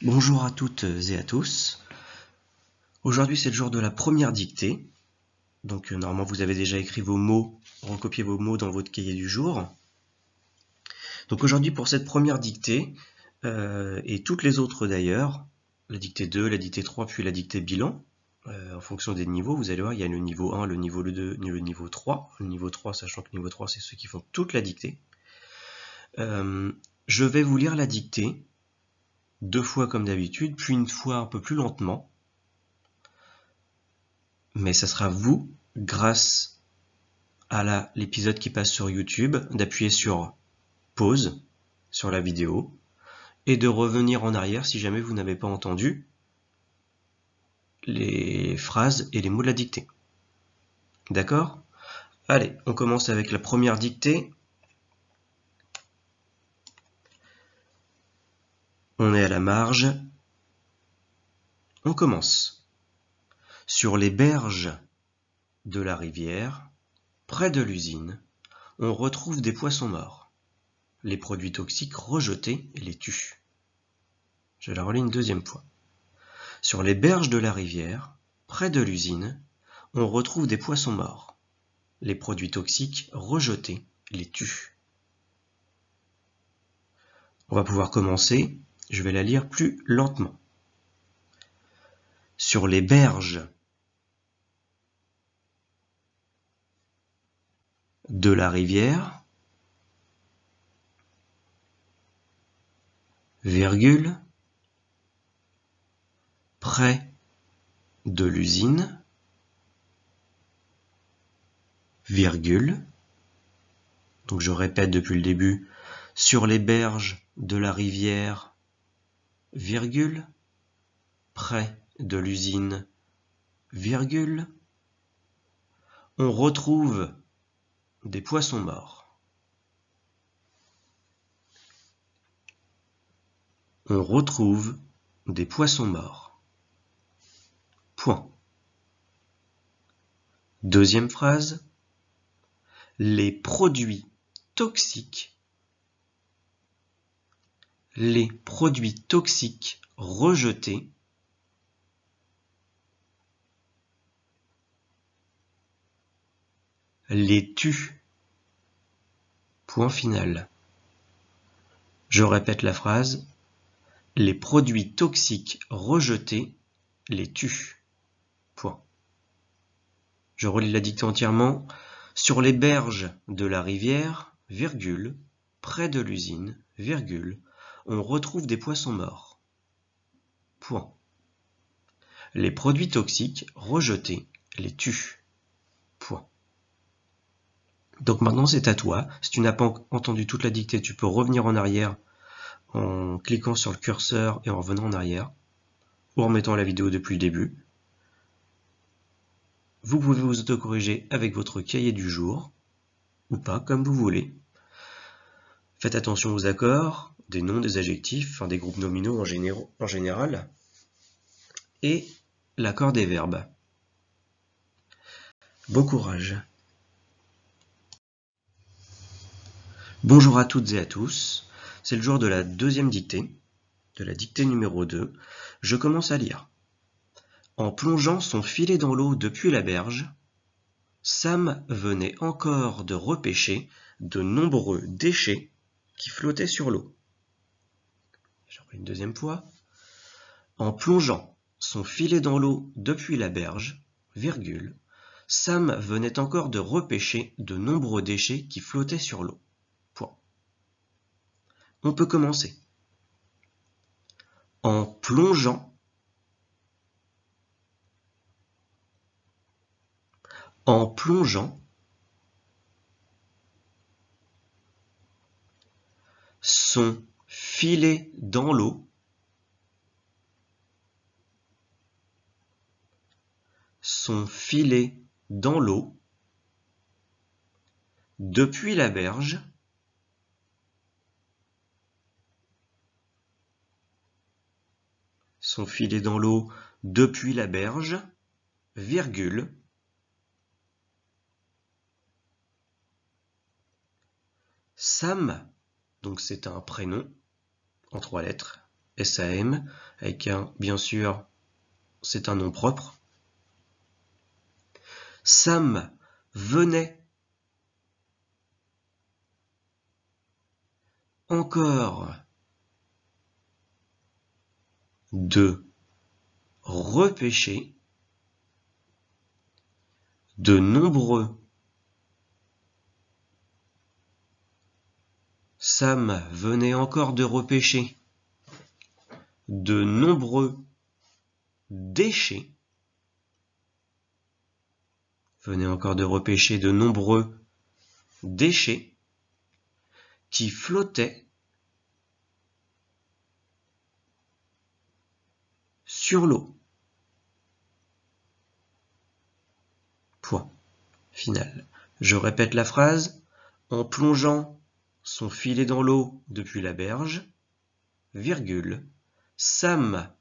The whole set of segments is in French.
Bonjour à toutes et à tous. Aujourd'hui c'est le jour de la première dictée. Donc normalement vous avez déjà écrit vos mots, recopié vos mots dans votre cahier du jour. Donc aujourd'hui pour cette première dictée, et toutes les autres d'ailleurs, la dictée 2, la dictée 3, puis la dictée bilan, en fonction des niveaux, vous allez voir, il y a le niveau 1, le niveau 2, le niveau 3. Le niveau 3, sachant que le niveau 3 c'est ceux qui font toute la dictée. Je vais vous lire la dictée, 2 fois comme d'habitude, puis une fois un peu plus lentement. Mais ça sera vous, grâce à l'épisode qui passe sur YouTube, d'appuyer sur pause sur la vidéo et de revenir en arrière si jamais vous n'avez pas entendu les phrases et les mots de la dictée. D'accord ? Allez, on commence avec la première dictée. On est à la marge. On commence. Sur les berges de la rivière, près de l'usine, on retrouve des poissons morts. Les produits toxiques rejetés les tuent. Je la relis une deuxième fois. Sur les berges de la rivière, près de l'usine, on retrouve des poissons morts. Les produits toxiques rejetés les tuent. On va pouvoir commencer. Je vais la lire plus lentement. Sur les berges de la rivière, virgule, près de l'usine, virgule, donc je répète depuis le début, sur les berges de la rivière, virgule, près de l'usine, virgule, on retrouve des poissons morts. On retrouve des poissons morts. Point. Deuxième phrase. Les produits toxiques rejetés les tuent. Point final. Je répète la phrase. Les produits toxiques rejetés les tuent. Point. Je relis la dictée entièrement. Sur les berges de la rivière, virgule, près de l'usine, virgule, on retrouve des poissons morts. Point. Les produits toxiques rejetés les tuent. Point. Donc maintenant c'est à toi. Si tu n'as pas entendu toute la dictée, tu peux revenir en arrière en cliquant sur le curseur et en revenant en arrière, ou en remettant la vidéo depuis le début. Vous pouvez vous autocorriger avec votre cahier du jour, ou pas, comme vous voulez. Faites attention aux accords, des noms, des adjectifs, enfin des groupes nominaux en général, et l'accord des verbes. Bon courage. Bonjour à toutes et à tous. C'est le jour de la deuxième dictée, de la dictée numéro 2. Je commence à lire. En plongeant son filet dans l'eau depuis la berge, Sam venait encore de repêcher de nombreux déchets qui flottaient sur l'eau. J'en ferai une deuxième fois. En plongeant son filet dans l'eau depuis la berge, virgule, Sam venait encore de repêcher de nombreux déchets qui flottaient sur l'eau. Point. On peut commencer. En plongeant son filet dans l'eau depuis la berge, virgule, Sam, donc c'est un prénom en 3 lettres, SAM, avec bien sûr, c'est un nom propre. Sam venait encore de repêcher de nombreux. Sam venait encore de repêcher de nombreux déchets. Venait encore de repêcher de nombreux déchets qui flottaient sur l'eau. Point final. Je répète la phrase. En plongeant son filet dans l'eau depuis la berge, virgule, Sam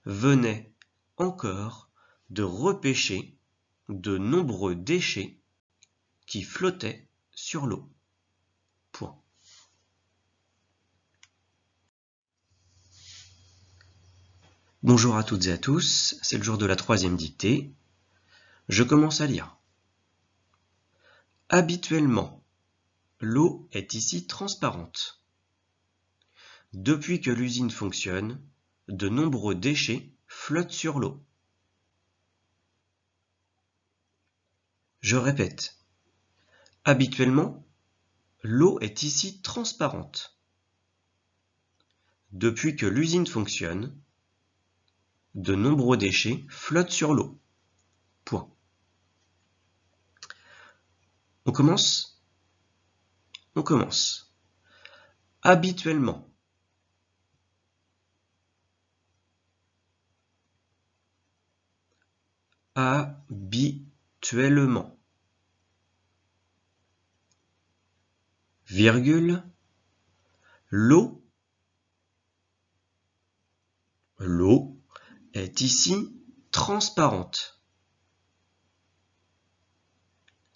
venait encore de repêcher de nombreux déchets qui flottaient sur l'eau. Point. Bonjour à toutes et à tous, c'est le jour de la 3e dictée. Je commence à lire. Habituellement, l'eau est ici transparente. Depuis que l'usine fonctionne, de nombreux déchets flottent sur l'eau. Je répète. Habituellement, l'eau est ici transparente. Depuis que l'usine fonctionne, de nombreux déchets flottent sur l'eau. Point. On commence. Habituellement. Habituellement. Virgule. L'eau est ici transparente.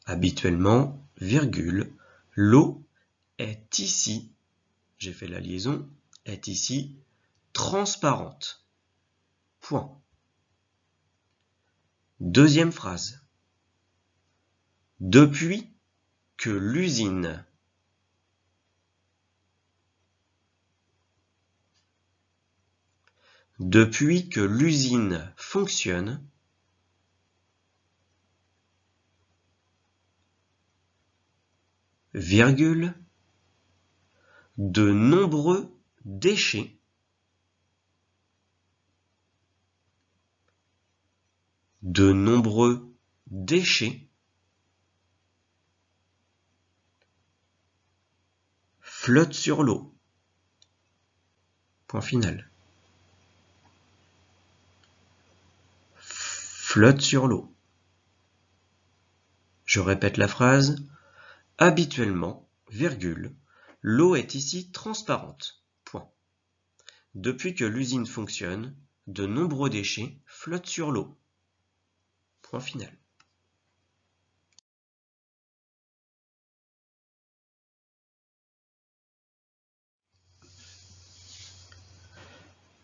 Habituellement, virgule, l'eau est ici, j'ai fait la liaison, est ici transparente. Point. Deuxième phrase. Depuis que l'usine fonctionne, virgule, de nombreux déchets flottent sur l'eau. Point final. Flotte sur l'eau. Je répète la phrase. Habituellement, virgule, l'eau est ici transparente. Point. Depuis que l'usine fonctionne, de nombreux déchets flottent sur l'eau. Point final.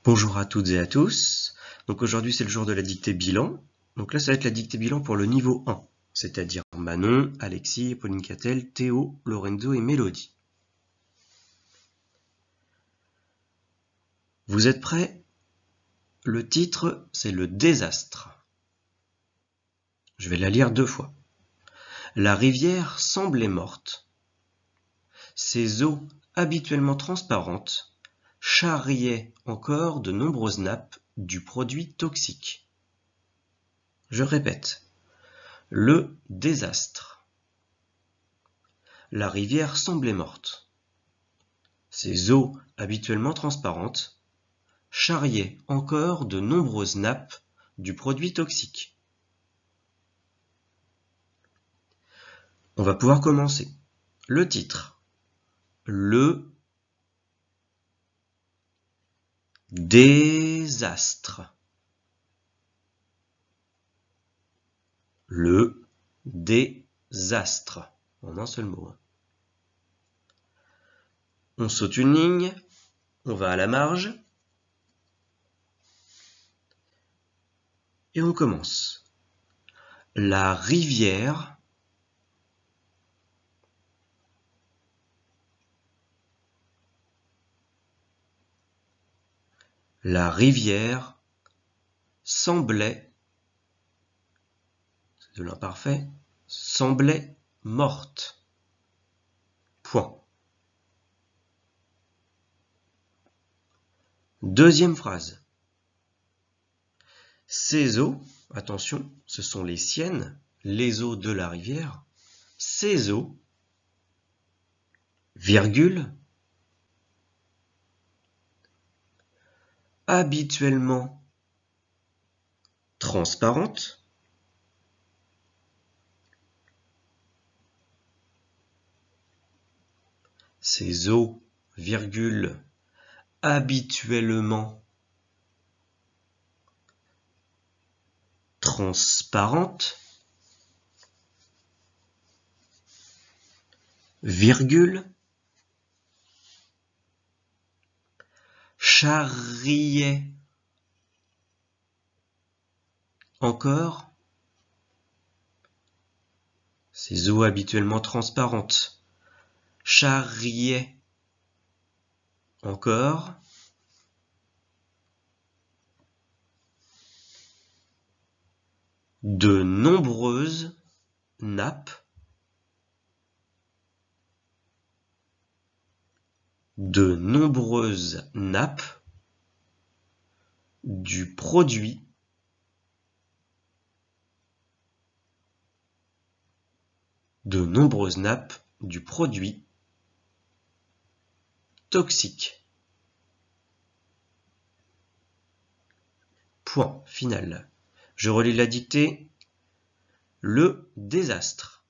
Bonjour à toutes et à tous. Donc aujourd'hui c'est le jour de la dictée bilan. Donc là ça va être la dictée bilan pour le niveau 1, c'est-à-dire Manon, Alexis, Pauline Cattel, Théo, Lorenzo et Mélodie. Vous êtes prêts? Le titre c'est le désastre. Je vais la lire 2 fois. La rivière semblait morte. Ses eaux habituellement transparentes charriaient encore de nombreuses nappes du produit toxique. Je répète. Le désastre. La rivière semblait morte. Ses eaux habituellement transparentes charriaient encore de nombreuses nappes du produit toxique. On va pouvoir commencer. Le titre. Le désastre. Le désastre. En un seul mot. On saute une ligne, on va à la marge. Et on commence. La rivière semblait, c'est de l'imparfait, semblait morte. Point. Deuxième phrase. Ces eaux, attention, ce sont les siennes, les eaux de la rivière. Ces eaux, virgule, habituellement transparentes, ces eaux, virgule, habituellement transparentes, virgule, charriait encore, ces eaux habituellement transparentes, charriait encore, de nombreuses nappes du produit toxique. Point final. Je relis la dictée. Le désastre.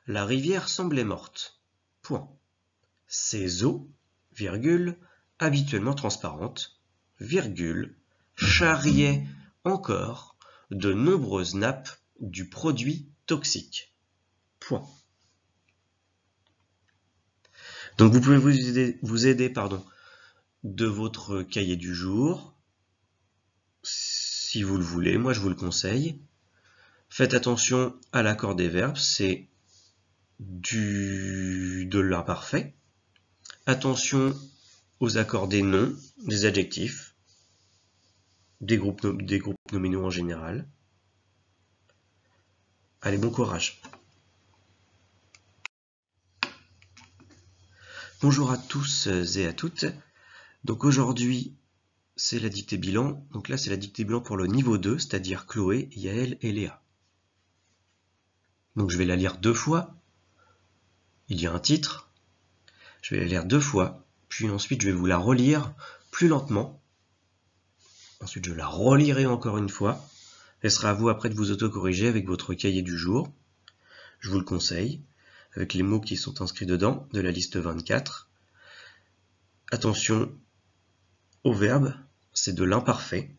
La rivière semblait morte. Point. Ses eaux, virgule, habituellement transparentes, virgule, charriaient encore de nombreuses nappes du produit toxique. Point. Donc vous pouvez vous aider de votre cahier du jour, si vous le voulez, moi je vous le conseille. Faites attention à l'accord des verbes, c'est de l'imparfait. Attention aux accords des noms, des adjectifs, des groupes nominaux en général. Allez, bon courage. Bonjour à tous et à toutes. Donc aujourd'hui, c'est la dictée bilan. Donc là, c'est la dictée bilan pour le niveau 2, c'est-à-dire Chloé, Yaël et Léa. Donc je vais la lire 2 fois. Il y a un titre. Je vais la lire 2 fois. Puis ensuite, je vais vous la relire plus lentement. Ensuite, je la relirai encore une fois. Ce sera à vous après de vous autocorriger avec votre cahier du jour. Je vous le conseille, avec les mots qui sont inscrits dedans, de la liste 24. Attention aux verbes, c'est de l'imparfait.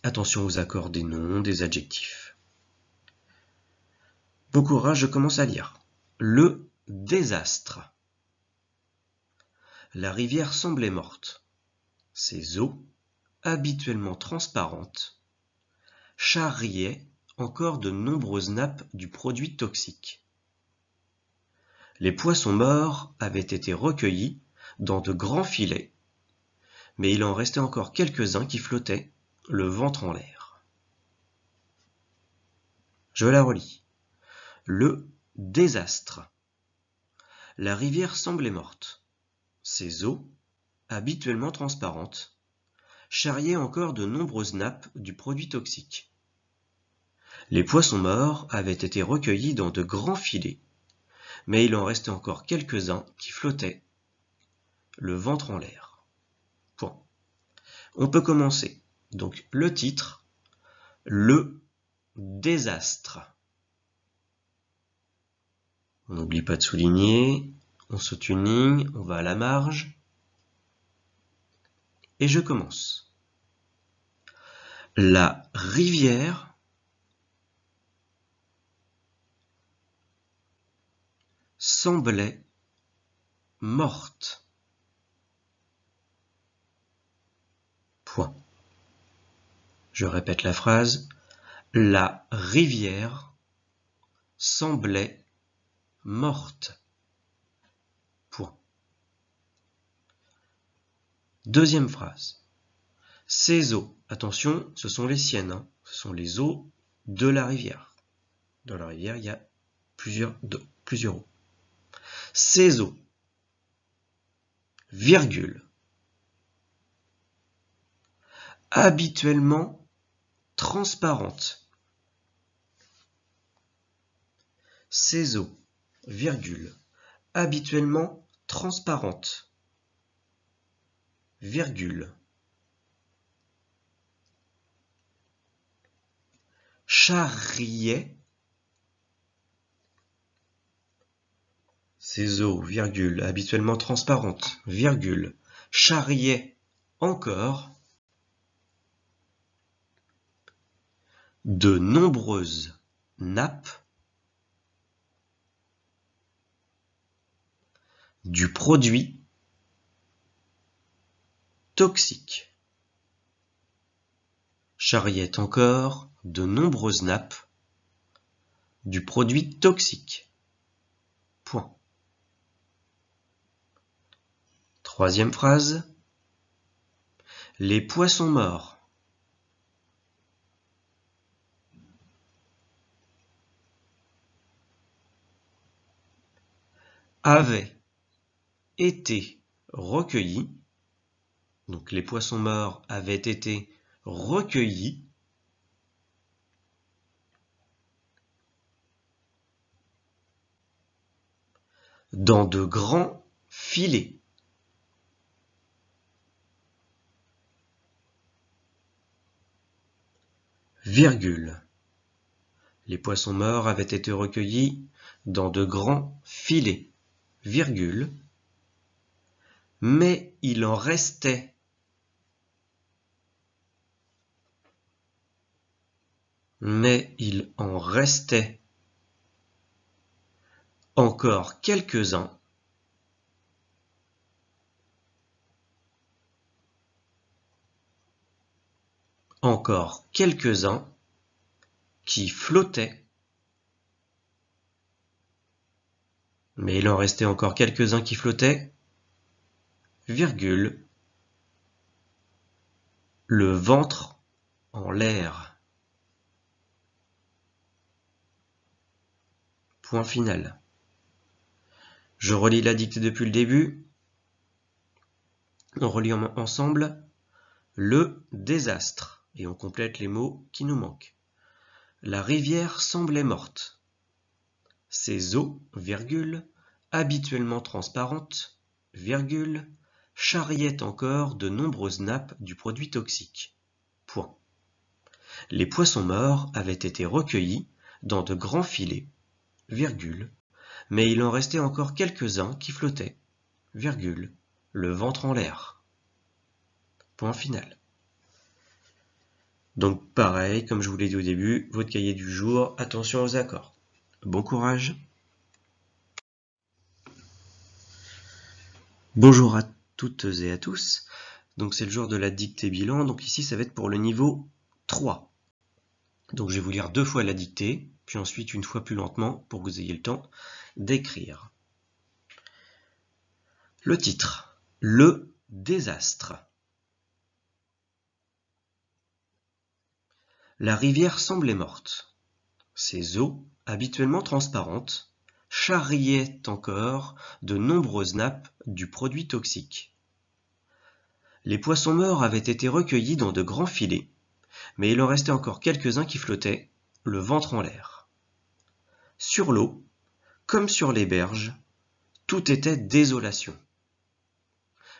Attention aux accords des noms, des adjectifs. Bon courage, je commence à lire. Le désastre. La rivière semblait morte. Ses eaux, habituellement transparentes, charriaient encore de nombreuses nappes du produit toxique. Les poissons morts avaient été recueillis dans de grands filets, mais il en restait encore quelques-uns qui flottaient, le ventre en l'air. Je la relis. Le désastre. La rivière semblait morte. Ses eaux, habituellement transparentes, charriaient encore de nombreuses nappes du produit toxique. Les poissons morts avaient été recueillis dans de grands filets, mais il en restait encore quelques-uns qui flottaient, le ventre en l'air. Point. On peut commencer. Donc le titre, le désastre. On n'oublie pas de souligner, on saute une ligne, on va à la marge. Et je commence. La rivière semblait morte. Point. Je répète la phrase. La rivière semblait morte. Point. Deuxième phrase. Ces eaux, attention, ce sont les siennes, hein. Ce sont les eaux de la rivière. Dans la rivière, il y a plusieurs eaux. Ces eaux, virgule, habituellement transparentes. Ces eaux, virgule, habituellement transparentes. Virgule. Charriait. Ces eaux, virgule, habituellement transparentes, virgule, charriait encore de nombreuses nappes du produit toxique. Charriait encore de nombreuses nappes du produit toxique. Point. Troisième phrase. Les poissons morts avaient été recueillis. Donc les poissons morts avaient été recueillis dans de grands filets. Virgule. Les poissons morts avaient été recueillis dans de grands filets. Virgule. Mais il en restait encore quelques-uns qui flottaient. Mais il en restait encore quelques-uns qui flottaient, virgule, le ventre en l'air. Point final. Je relis la dictée depuis le début. On relit ensemble le désastre et on complète les mots qui nous manquent. La rivière semblait morte. Ses eaux, virgule, habituellement transparentes, virgule, charriaient encore de nombreuses nappes du produit toxique. Point. Les poissons morts avaient été recueillis dans de grands filets, virgule, mais il en restait encore quelques-uns qui flottaient, virgule, le ventre en l'air. Point final. Donc pareil, comme je vous l'ai dit au début, votre cahier du jour, attention aux accords. Bon courage. Bonjour à toutes et à tous. Donc c'est le jour de la dictée bilan. Donc ici ça va être pour le niveau 3. Donc je vais vous lire 2 fois la dictée, puis ensuite une fois plus lentement pour que vous ayez le temps d'écrire. Le titre, le désastre. La rivière semblait morte. Ses eaux, habituellement transparentes, charriaient encore de nombreuses nappes du produit toxique. Les poissons morts avaient été recueillis dans de grands filets, mais il en restait encore quelques-uns qui flottaient, le ventre en l'air. Sur l'eau, comme sur les berges, tout était désolation.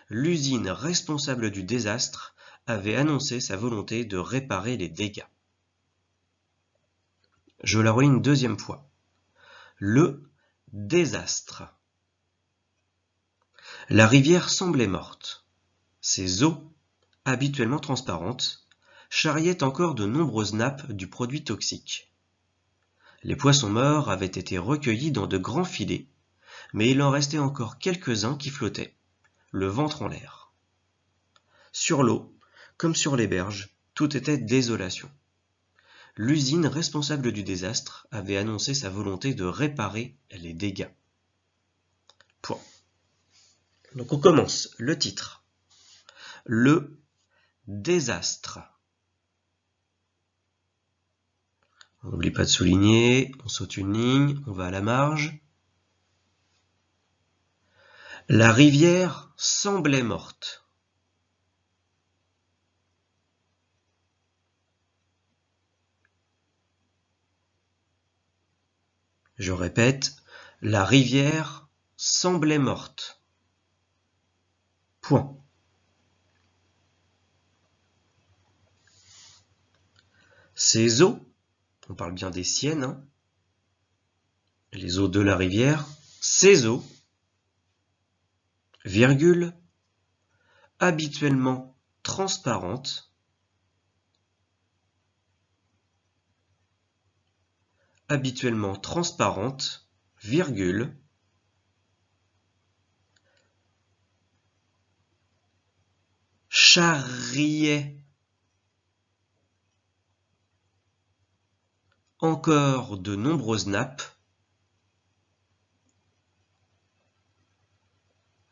L'usine responsable du désastre avait annoncé sa volonté de réparer les dégâts. Je la relis une deuxième fois. Le désastre. La rivière semblait morte. Ses eaux, habituellement transparentes, charriaient encore de nombreuses nappes du produit toxique. Les poissons morts avaient été recueillis dans de grands filets, mais il en restait encore quelques-uns qui flottaient, le ventre en l'air. Sur l'eau, comme sur les berges, Tout était désolation. L'usine responsable du désastre avait annoncé sa volonté de réparer les dégâts. Point. Donc on commence. Le titre. Le désastre. On n'oublie pas de souligner, on saute une ligne, on va à la marge. La rivière semblait morte. Je répète, la rivière semblait morte. Point. Ces eaux, on parle bien des siennes, hein, les eaux de la rivière, ces eaux, virgule, habituellement transparentes, virgule, charriait encore de nombreuses nappes,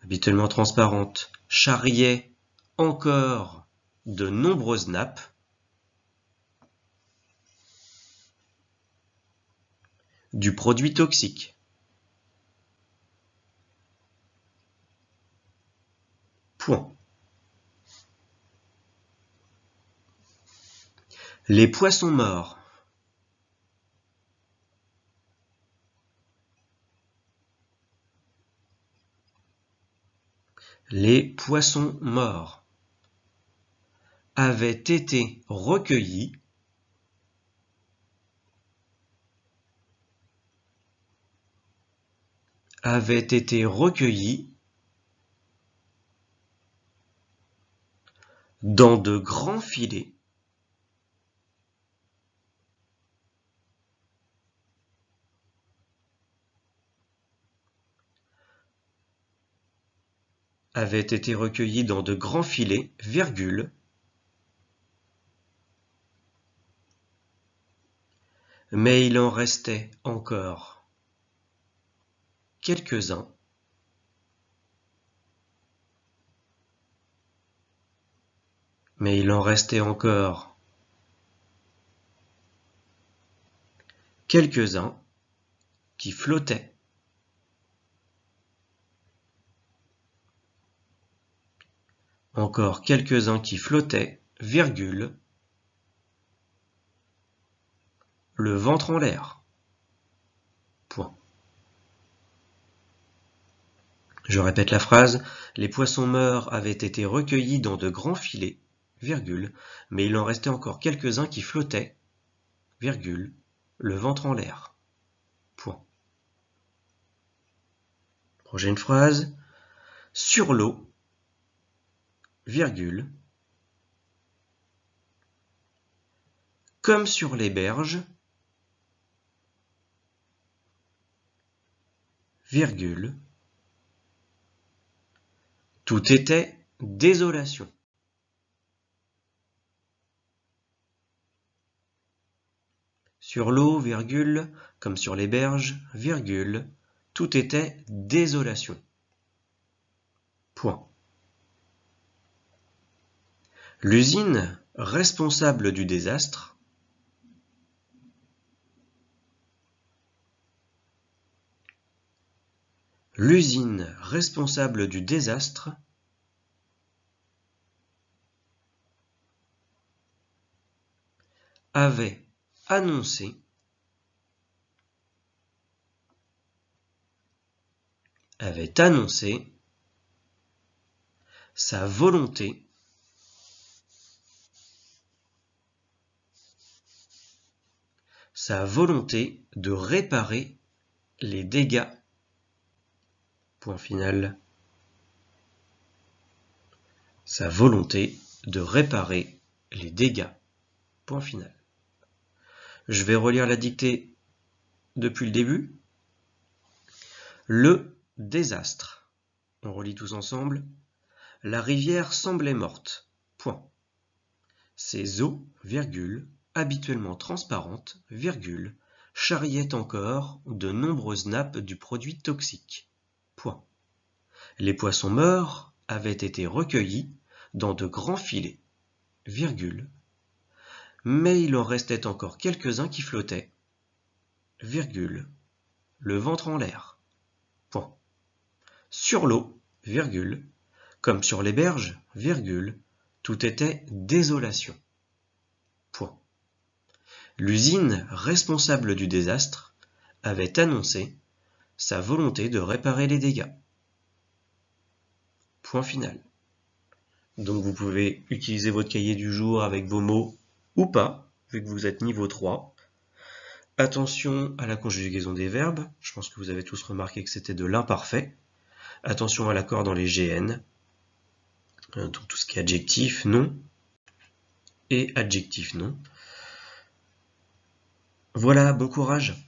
habituellement transparentes, charriait encore de nombreuses nappes, du produit toxique. Point. Les poissons morts. Les poissons morts avaient été recueillis dans de grands filets virgule, mais il en restait encore quelques-uns qui flottaient. Encore quelques-uns qui flottaient, virgule, le ventre en l'air. Point. Je répète la phrase. Les poissons morts avaient été recueillis dans de grands filets, virgule, mais il en restait encore quelques-uns qui flottaient, virgule, le ventre en l'air. Point. Prochaine phrase. Sur l'eau, virgule, comme sur les berges, virgule, tout était désolation. Sur l'eau, virgule, comme sur les berges, virgule, tout était désolation. Point. L'usine responsable du désastre avait annoncé sa volonté de réparer les dégâts. Point final. Sa volonté de réparer les dégâts. Point final. Je vais relire la dictée depuis le début. Le désastre. On relit tous ensemble. La rivière semblait morte. Point. Ces eaux, virgule, habituellement transparentes, virgule, charriaient encore de nombreuses nappes du produit toxique. Point. Les poissons morts avaient été recueillis dans de grands filets, virgule, mais il en restait encore quelques-uns qui flottaient, virgule, le ventre en l'air. Point. Sur l'eau, virgule, comme sur les berges, virgule, tout était désolation. Point. L'usine responsable du désastre avait annoncé sa volonté de réparer les dégâts. Point final. Donc vous pouvez utiliser votre cahier du jour avec vos mots ou pas, vu que vous êtes niveau 3. Attention à la conjugaison des verbes, je pense que vous avez tous remarqué que c'était de l'imparfait. Attention à l'accord dans les GN, donc tout ce qui est adjectif, nom et adjectif, nom. Voilà, bon courage!